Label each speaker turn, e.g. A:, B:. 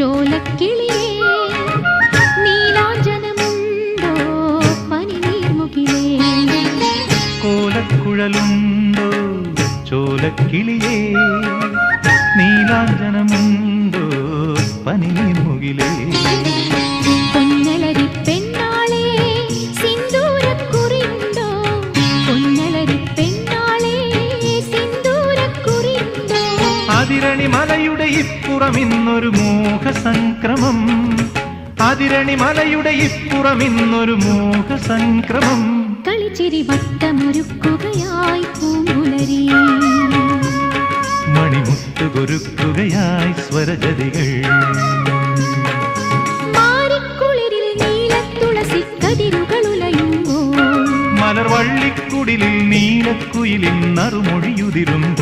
A: ചോലക്കിളിയേ നീലാഞ്ജനമുണ്ടോ പനിനീർമുകിലേ
B: കോലക്കുഴലുണ്ടോ ചോലക്കിളിയേ നീലാഞ്ജനമുണ്ടോ പനിനീർമുകിലേ
A: പൊന്നലരി പെണ്ണാളേ സിന്ദൂരക്കുറിയുണ്ടോ പൊന്നലരി പെണ്ണാളേ സിന്ദൂരക്കുറിയുണ്ടോ
B: അതിരണി മലയുടെ ഇപ്പുറം ഇന്നൊരു മോഹസംക്രമം അതിരണി മലയുടെ ഇപ്പുറം ഇന്നൊരു മോഹസംക്രമം
A: കളിച്ചിരി വട്ടമൊരുക്കുകയായി പൂങ്കുലരി
B: മണിമുത്തുകൊരുക്കുകയായി സ്വരജതികൾ
A: മാരിക്കുളിരിൽ നീലത്തുളസി കതിരുകളുലയുമ്പോൾ
B: മലർവള്ളിക്കുടിലിൽ നീലക്കുയിലിൻ നറുമൊഴിയുതിരുമ്പോൾ